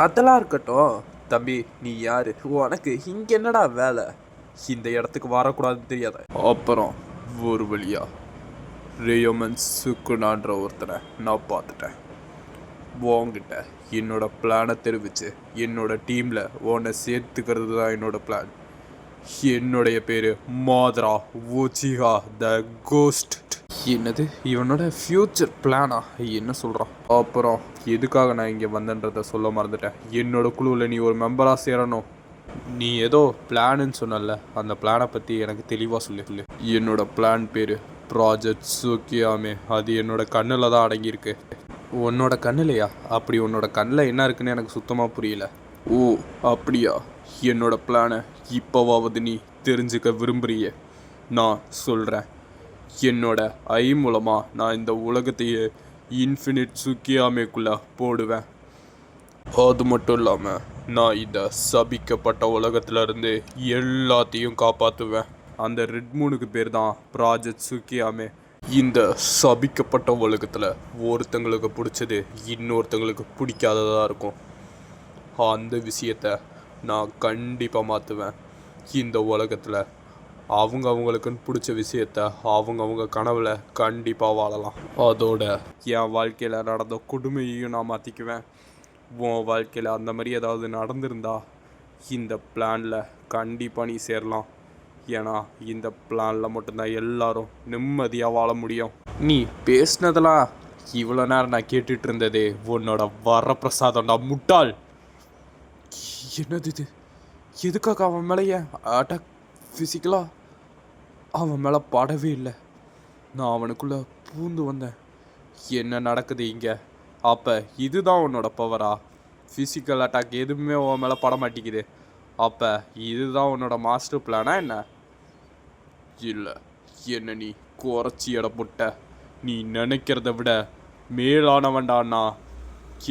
அதெல்லாம் இருக்கட்டும் தம்பி, நீ யாரு? உனக்கு இங்கே என்னடா வேலை? இந்த இடத்துக்கு வரக்கூடாதுன்னு தெரியாத? அப்புறம் ஒரு வழியா ரியோமன் சுக்குனான்ற ஒருத்தனை நான் பார்த்துட்டேன். உன்கிட்ட என்னோட பிளானை தெரிவிச்சு என்னோட டீமில் உன்னை சேர்த்துக்கிறது தான் என்னோட பிளான். என்னுடைய பேர் மாதரா உச்சிஹா த கோஸ்ட். என்னது இவனோட ஃப்யூச்சர் பிளானா? என்ன சொல்கிறான்? அப்புறம் எதுக்காக நான் இங்கே வந்தேன்றதை சொல்ல மறந்துட்டேன். என்னோட குழுவில் நீ ஒரு மெம்பராக சேரணும். நீ ஏதோ பிளான்னு சொன்னல, அந்த பிளானை பற்றி எனக்கு தெளிவாக சொல்லு. என்னோட பிளான் பேர் ப்ராஜெக்ட் சுக்கியாமே. அது என்னோட கண்ணில் தான் அடங்கியிருக்கு. உன்னோட கண்ணிலையா? அப்படி உன்னோட கண்ணில் என்ன இருக்குன்னு எனக்கு சுத்தமாக புரியல. ஓ அப்படியா? என்னோட பிளானை இப்போவாவது நீ தெரிஞ்சுக்க விரும்புறிய? நான் சொல்கிறேன். என்னோட ஐ மூலமாக நான் இந்த உலகத்தையே இன்ஃபினிட் சுக்கியாமேக்குள்ளே போடுவேன். அது மட்டும் இல்லாமல் நான் இந்த சபிக்கப்பட்ட உலகத்திலேருந்து எல்லாத்தையும் காப்பாற்றுவேன். அந்த ரெட் மூனுக்கு பேர் தான் ப்ராஜெக்ட் சுக்கியாமே. இந்த சபிக்கப்பட்ட உலகத்தில் ஒருத்தங்களுக்கு பிடிச்சது இன்னொருத்தங்களுக்கு பிடிக்காததாக இருக்கும். அந்த விஷயத்தை நான் கண்டிப்பாக மாற்றுவேன். இந்த உலகத்தில் அவங்களுக்குன்னு பிடிச்ச விஷயத்த அவங்க கனவுல கண்டிப்பாக வாழலாம். அதோட என் வாழ்க்கையில் நடந்த கொடுமையையும் நான் மாற்றிக்குவேன். உன் வாழ்க்கையில் அந்த மாதிரி ஏதாவது நடந்திருந்தா இந்த பிளானில் கண்டிப்பாக நீ சேரலாம். ஏன்னா இந்த பிளானில் மட்டும்தான் எல்லாரும் நிம்மதியாக வாழ முடியும். நீ பேசினதெல்லாம் இவ்வளோ நேரம் நான் கேட்டுட்டு இருந்ததே உன்னோட வரப்பிரசாதம்டா முட்டாள். என்னது இது? எதுக்காக அவன் மேலேயே அட்டாக்? ஃபிசிக்கலாக அவன் மேலே படவே இல்லை. நான் அவனுக்குள்ளே பூந்து வந்தேன். என்ன நடக்குது இங்கே? அப்போ இதுதான் உன்னோட பவரா? ஃபிசிக்கல் அட்டாக் எதுவுமே உன் மேலே பட மாட்டேங்குது. அப்போ இதுதான் உன்னோட மாஸ்டர் பிளானா என்ன? இல்லை, என்ன நீ குறைச்சி எடை போட்ட. நீ நினைக்கிறத விட மேலானவன்டான்னா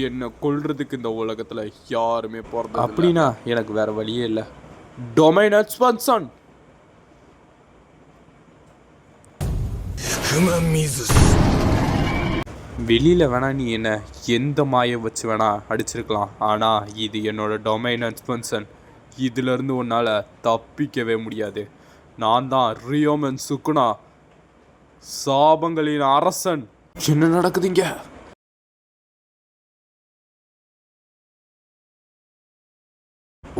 என்னை கொல்றதுக்கு இந்த உலகத்தில் யாருமே போகிறது. அப்படின்னா எனக்கு வேறு வழியே இல்லை. Domain expansion. வெளியில் வேணா நீ என்ன எந்த மாயை வச்சு வேணா அடிச்சிருக்கலாம். ஆனால் இது என்னோட டொமைன் எக்ஸ்பென்ஷன். இதிலிருந்து உன்னால் தப்பிக்கவே முடியாது. நான் தான் ரியோமன் சுக்குனா, சாபங்களின் அரசன். என்ன நடக்குதுங்க?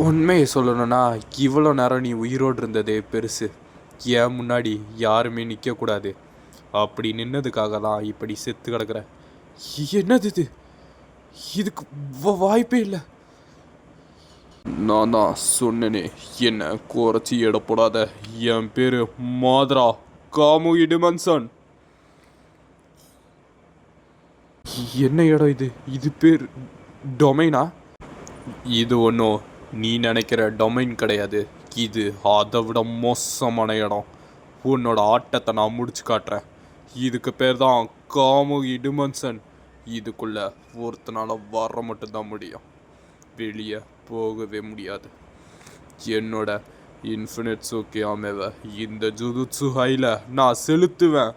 உண்மையை சொல்லணும்னா இவ்வளோ நேரம் நீ உயிரோடு இருந்ததே பெருசு. ஏன் முன்னாடி யாருமே நிற்கக்கூடாது. அப்படி நின்னதுக்காக தான் இப்படி செத்து கிடக்குற. என்னது இது? இதுக்கு வாய்ப்பே இல்லை. நான் தான் சொன்னேனே, என்ன குறைச்சி எடை போடாத. என் பேர் மாதரா காமுகி டிமென்ஷன். என்ன இடம் இது? இது பேர் டொமைனா? இது ஒன்றும் நீ நினைக்கிற டொமைன் கிடையாது. இது அதை விட மோசமான இடம். உன்னோட ஆட்டத்தை நான் முடிச்சு காட்டுறேன். இதுக்கு பேர் தான் காமுகி டிமென்ஷன். இதுக்குள்ளே ஒருத்தனால வர மட்டும்தான் முடியும். வெளியே போகவே முடியாது. என்னோட இன்ஃபினிட் சுக்கியாமேவை இந்த ஜுஜுட்சு ஹையில் நான் செலுத்துவேன்.